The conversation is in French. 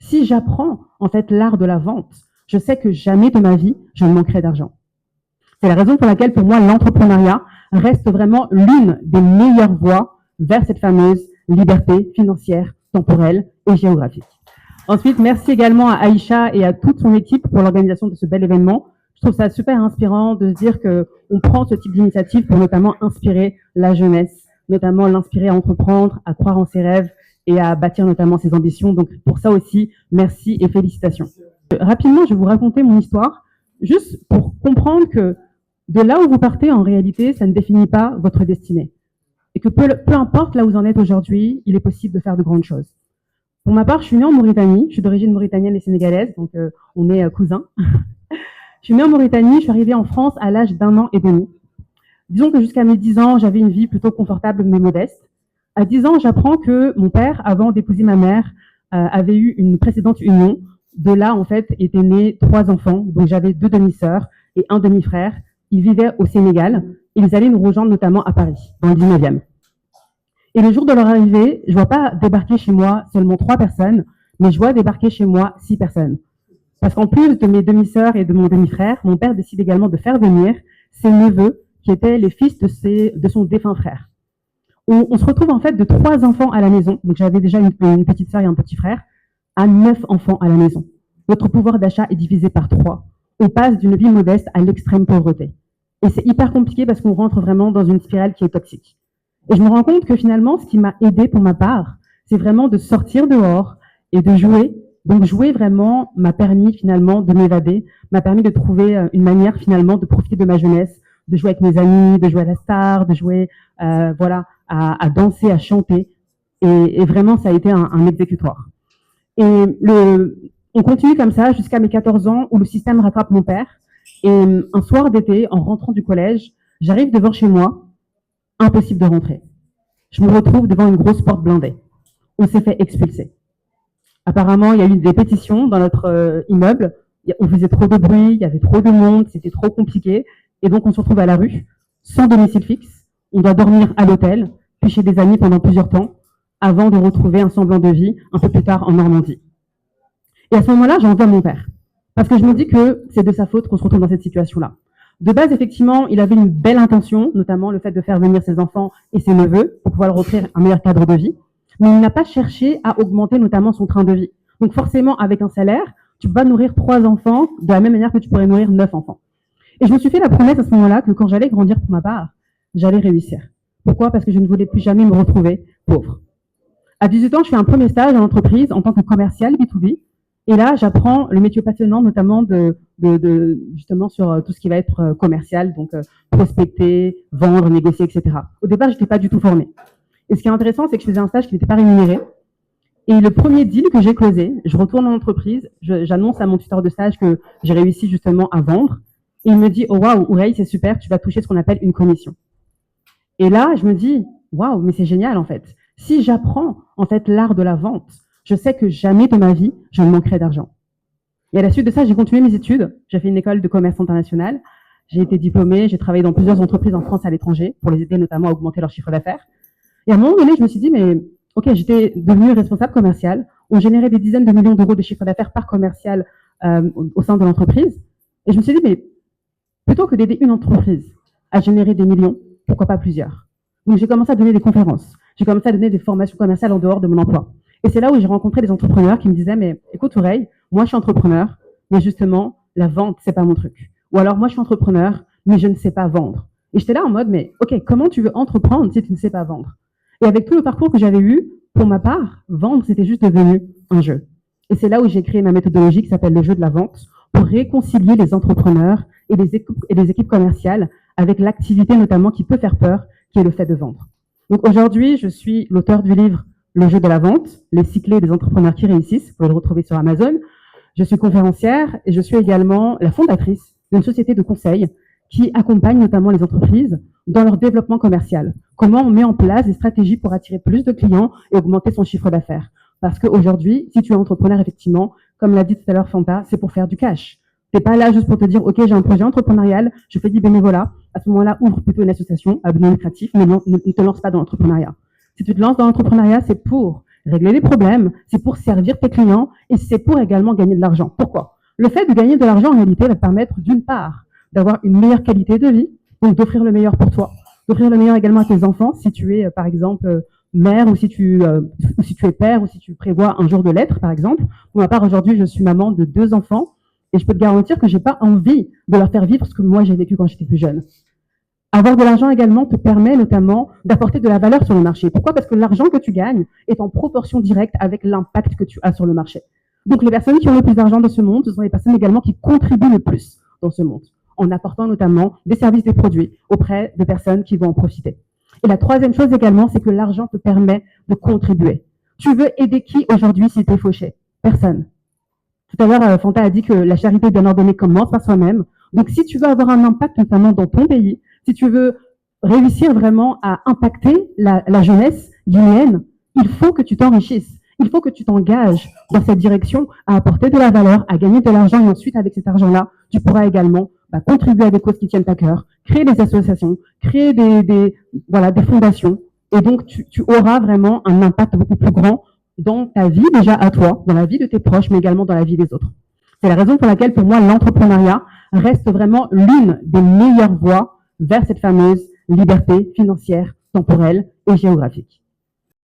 Si j'apprends en fait l'art de la vente, je sais que jamais de ma vie, je ne manquerai d'argent. C'est la raison pour laquelle, pour moi, l'entrepreneuriat reste vraiment l'une des meilleures voies vers cette fameuse liberté financière, temporelle et géographique. Ensuite, merci également à Aïcha et à toute son équipe pour l'organisation de ce bel événement. Je trouve ça super inspirant de se dire qu'on prend ce type d'initiative pour notamment inspirer la jeunesse, notamment l'inspirer à entreprendre, à croire en ses rêves et à bâtir notamment ses ambitions. Donc pour ça aussi, merci et félicitations. Rapidement, je vais vous raconter mon histoire, juste pour comprendre que de là où vous partez, en réalité, ça ne définit pas votre destinée. Et que peu importe là où vous en êtes aujourd'hui, il est possible de faire de grandes choses. Pour ma part, je suis née en Mauritanie, je suis d'origine mauritanienne et sénégalaise, donc on est cousins. Je suis née en Mauritanie, je suis arrivée en France à l'âge d'1 an et demi. Disons que jusqu'à mes 10 ans, j'avais une vie plutôt confortable mais modeste. À 10 ans, j'apprends que mon père, avant d'épouser ma mère, avait eu une précédente union. De là, en fait, étaient nés 3 enfants, donc j'avais 2 demi-sœurs et un demi-frère. Ils vivaient au Sénégal et ils allaient nous rejoindre notamment à Paris, dans le 19e. Et le jour de leur arrivée, je ne vois pas débarquer chez moi seulement 3 personnes, mais je vois débarquer chez moi 6 personnes. Parce qu'en plus de mes demi-sœurs et de mon demi-frère, mon père décide également de faire venir ses neveux, qui étaient les fils de son défunt frère. On se retrouve en fait de 3 enfants à la maison, donc j'avais déjà une petite sœur et un petit frère, à 9 enfants à la maison. Notre pouvoir d'achat est divisé par 3. On passe d'une vie modeste à l'extrême pauvreté. Et c'est hyper compliqué parce qu'on rentre vraiment dans une spirale qui est toxique. Et je me rends compte que finalement, ce qui m'a aidé pour ma part, c'est vraiment de sortir dehors et de jouer. Donc jouer vraiment m'a permis finalement de m'évader, m'a permis de trouver une manière finalement de profiter de ma jeunesse, de jouer avec mes amis, de jouer à la star, de jouer à danser, à chanter. Et vraiment, ça a été un exécutoire. Et on continue comme ça jusqu'à mes 14 ans où le système rattrape mon père. Et un soir d'été, en rentrant du collège, j'arrive devant chez moi, impossible de rentrer. Je me retrouve devant une grosse porte blindée. On s'est fait expulser. Apparemment, il y a eu des pétitions dans notre immeuble. On faisait trop de bruit, il y avait trop de monde, c'était trop compliqué. Et donc, on se retrouve à la rue, sans domicile fixe. On doit dormir à l'hôtel, puis chez des amis pendant plusieurs temps, avant de retrouver un semblant de vie un peu plus tard en Normandie. Et à ce moment-là, j'en veux à mon père. Parce que je me dis que c'est de sa faute qu'on se retrouve dans cette situation-là. De base, effectivement, il avait une belle intention, notamment le fait de faire venir ses enfants et ses neveux pour pouvoir leur offrir un meilleur cadre de vie. Mais il n'a pas cherché à augmenter notamment son train de vie. Donc forcément, avec un salaire, tu vas nourrir 3 enfants de la même manière que tu pourrais nourrir 9 enfants. Et je me suis fait la promesse à ce moment-là que quand j'allais grandir pour ma part, j'allais réussir. Pourquoi? Parce que je ne voulais plus jamais me retrouver pauvre. À 18 ans, je fais un premier stage en entreprise en tant que commercial B2B. Et là, j'apprends le métier passionnant, notamment justement sur tout ce qui va être commercial, donc prospecter, vendre, négocier, etc. Au départ, je n'étais pas du tout formée. Et ce qui est intéressant, c'est que je faisais un stage qui n'était pas rémunéré. Et le premier deal que j'ai closé, je retourne en entreprise, j'annonce à mon tuteur de stage que j'ai réussi justement à vendre. Et il me dit, oh waouh, Ouray, c'est super, tu vas toucher ce qu'on appelle une commission. Et là, je me dis, waouh, mais c'est génial en fait. Si j'apprends en fait l'art de la vente, je sais que jamais de ma vie, je ne manquerai d'argent. Et à la suite de ça, j'ai continué mes études. J'ai fait une école de commerce international. J'ai été diplômée, j'ai travaillé dans plusieurs entreprises en France et à l'étranger pour les aider notamment à augmenter leur chiffre d'affaires. Et à un moment donné, je me suis dit, mais ok, j'étais devenue responsable commerciale. On générait des dizaines de millions d'euros de chiffre d'affaires par commercial au sein de l'entreprise. Et je me suis dit, mais plutôt que d'aider une entreprise à générer des millions, pourquoi pas plusieurs? Donc j'ai commencé à donner des conférences. J'ai commencé à donner des formations commerciales en dehors de mon emploi. Et c'est là où j'ai rencontré des entrepreneurs qui me disaient, mais écoute Ouray, moi je suis entrepreneur, mais justement, la vente, c'est pas mon truc. Ou alors moi je suis entrepreneur, mais je ne sais pas vendre. Et j'étais là en mode, mais ok, comment tu veux entreprendre si tu ne sais pas vendre? Et avec tout le parcours que j'avais eu, pour ma part, vendre, c'était juste devenu un jeu. Et c'est là où j'ai créé ma méthodologie qui s'appelle le jeu de la vente, pour réconcilier les entrepreneurs et les équipes commerciales avec l'activité notamment qui peut faire peur, qui est le fait de vendre. Donc aujourd'hui, je suis l'auteur du livre Le jeu de la vente, les 6 clés des entrepreneurs qui réussissent. Vous pouvez le retrouver sur Amazon. Je suis conférencière et je suis également la fondatrice d'une société de conseil qui accompagne notamment les entreprises dans leur développement commercial. Comment on met en place des stratégies pour attirer plus de clients et augmenter son chiffre d'affaires. Parce qu'aujourd'hui, si tu es entrepreneur, effectivement, comme l'a dit tout à l'heure Fanta, c'est pour faire du cash. T'es pas là juste pour te dire, ok, j'ai un projet entrepreneurial, je fais du bénévolat. À ce moment-là, ouvre plutôt une association à but non lucratif, mais non, ne te lance pas dans l'entrepreneuriat. Si tu te lances dans l'entrepreneuriat, c'est pour régler les problèmes, c'est pour servir tes clients et c'est pour également gagner de l'argent. Pourquoi? Le fait de gagner de l'argent, en réalité, va te permettre, d'une part, d'avoir une meilleure qualité de vie, donc d'offrir le meilleur pour toi, d'offrir le meilleur également à tes enfants, si tu es, par exemple, mère ou si tu es père ou si tu prévois un jour de l'être, par exemple. Pour ma part, aujourd'hui, je suis maman de 2 enfants et je peux te garantir que j'ai pas envie de leur faire vivre ce que moi j'ai vécu quand j'étais plus jeune. Avoir de l'argent également te permet notamment d'apporter de la valeur sur le marché. Pourquoi? Parce que l'argent que tu gagnes est en proportion directe avec l'impact que tu as sur le marché. Donc les personnes qui ont le plus d'argent dans ce monde, ce sont les personnes également qui contribuent le plus dans ce monde, en apportant notamment des services, des produits auprès de personnes qui vont en profiter. Et la troisième chose également, c'est que l'argent te permet de contribuer. Tu veux aider qui aujourd'hui si tu es fauché? Personne. Tout à l'heure, Fanta a dit que la charité bien ordonnée commence par soi-même. Donc si tu veux avoir un impact notamment dans ton pays, si tu veux réussir vraiment à impacter la jeunesse guinéenne, il faut que tu t'enrichisses. Il faut que tu t'engages dans cette direction à apporter de la valeur, à gagner de l'argent et ensuite avec cet argent-là, tu pourras également contribuer à des causes qui tiennent à cœur, créer des associations, créer des fondations et donc tu auras vraiment un impact beaucoup plus grand dans ta vie déjà à toi, dans la vie de tes proches, mais également dans la vie des autres. C'est la raison pour laquelle pour moi l'entrepreneuriat reste vraiment l'une des meilleures voies vers cette fameuse liberté financière, temporelle et géographique.